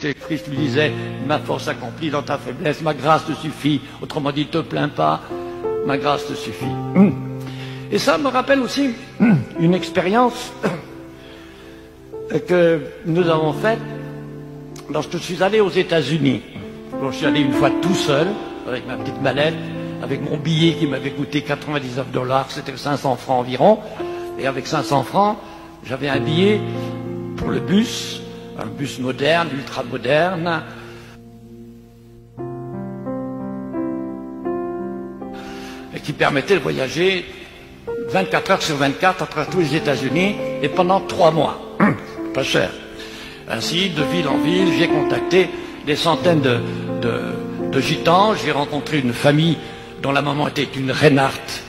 Christ lui disait, ma force accomplie dans ta faiblesse, ma grâce te suffit. Autrement dit, ne te plains pas, ma grâce te suffit. Et ça me rappelle aussi une expérience que nous avons faite lorsque je suis allé aux États-Unis. Je suis allé une fois tout seul, avec ma petite mallette, avec mon billet qui m'avait coûté $99, c'était 500 francs environ. Et avec 500 francs, j'avais un billet pour le bus, un bus moderne, ultra moderne. Et qui permettait de voyager 24 heures sur 24 à travers tous les États-Unis et pendant 3 mois. Pas cher. Ainsi, de ville en ville, j'ai contacté des centaines de gitans. J'ai rencontré une famille dont la maman était une Reinhardt,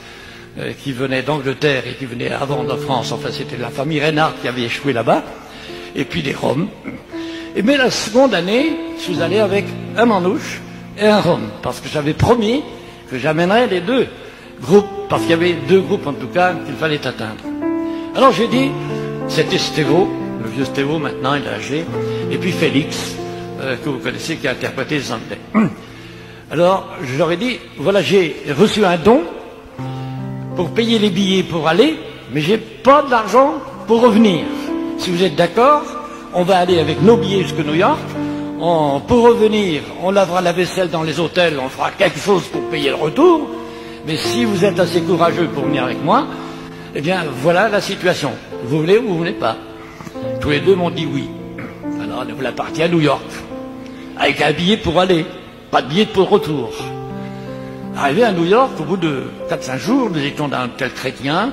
qui venait d'Angleterre et qui venait avant de France. Enfin, c'était la famille Reinhardt qui avait échoué là-bas. Et puis des Roms. Mais la seconde année, je suis allé avec un manouche et un Rom, parce que j'avais promis que j'amènerais les deux groupes, parce qu'il y avait 2 groupes en tout cas qu'il fallait atteindre. Alors j'ai dit, c'était Stévo, le vieux Stévo maintenant, il est âgé, et puis Félix, que vous connaissez, qui a interprété les Anglais. Alors je leur ai dit, voilà, j'ai reçu un don pour payer les billets pour aller, mais j'ai pas d'argent pour revenir. Si vous êtes d'accord, on va aller avec nos billets jusqu'à New York. Pour revenir, on lavera la vaisselle dans les hôtels, on fera quelque chose pour payer le retour. Mais si vous êtes assez courageux pour venir avec moi, eh bien voilà la situation. Vous voulez ou vous voulez pas? Tous les deux m'ont dit oui. Alors on est parti à New York, avec un billet pour aller, pas de billet pour retour. Arrivé à New York, au bout de 4-5 jours, nous étions dans un hôtel chrétien,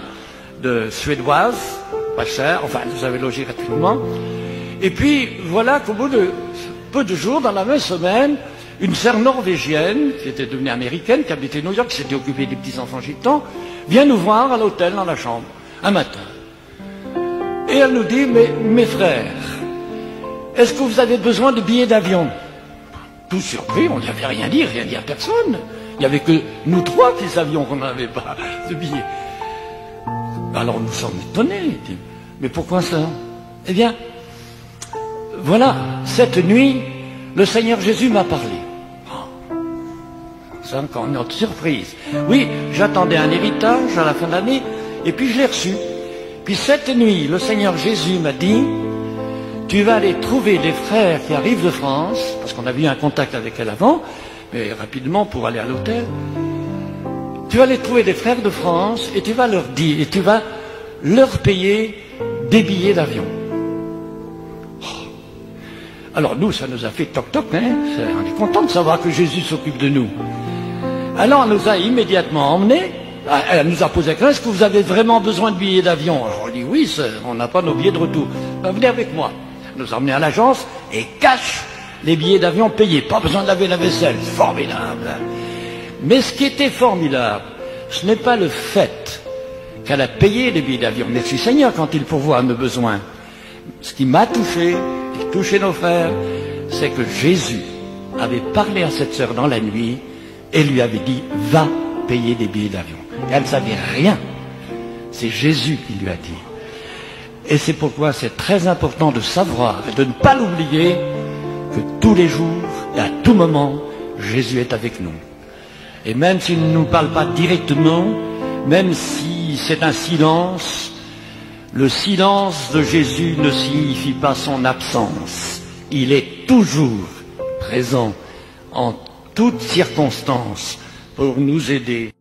de suédoise, pas cher, enfin nous avons logé gratuitement. Et puis voilà qu'au bout de peu de jours, dans la même semaine, une sœur norvégienne, qui était devenue américaine, qui habitait New York, qui s'était occupée des petits-enfants gitans, vient nous voir à l'hôtel, dans la chambre, un matin. Et elle nous dit, mais mes frères, est-ce que vous avez besoin de billets d'avion? Tout surpris, on n'y avait rien dit à personne. Il n'y avait que nous 3 qui savions qu'on n'avait pas de billets. Alors nous sommes étonnés. Mais pourquoi ça? Eh bien, voilà, cette nuit, le Seigneur Jésus m'a parlé. C'est encore une autre surprise. Oui, j'attendais un héritage à la fin de l'année, et puis je l'ai reçu. Puis cette nuit, le Seigneur Jésus m'a dit, tu vas aller trouver des frères qui arrivent de France, parce qu'on avait eu un contact avec elle avant, mais rapidement pour aller à l'hôtel. Tu vas aller trouver des frères de France, et tu vas leur dire, et tu vas leur payer des billets d'avion. Alors nous, ça nous a fait toc-toc, hein. On est content de savoir que Jésus s'occupe de nous. Alors elle nous a immédiatement emmenés, elle nous a posé la question, est-ce que vous avez vraiment besoin de billets d'avion? Alors on dit oui, on n'a pas nos billets de retour. Ben, venez avec moi. Elle nous a emmenés à l'agence et cache les billets d'avion payés. Pas besoin de laver la vaisselle, c'est formidable. Mais ce qui était formidable, ce n'est pas le fait qu'elle a payé les billets d'avion. Merci Seigneur quand il pourvoit à nos besoins. Ce qui m'a touché, et touché nos frères, c'est que Jésus avait parlé à cette sœur dans la nuit et lui avait dit, va payer des billets d'avion. Et elle ne savait rien. C'est Jésus qui lui a dit. Et c'est pourquoi c'est très important de savoir et de ne pas l'oublier que tous les jours et à tout moment, Jésus est avec nous. Et même s'il ne nous parle pas directement, même si c'est un silence, le silence de Jésus ne signifie pas son absence. Il est toujours présent en toutes circonstances pour nous aider.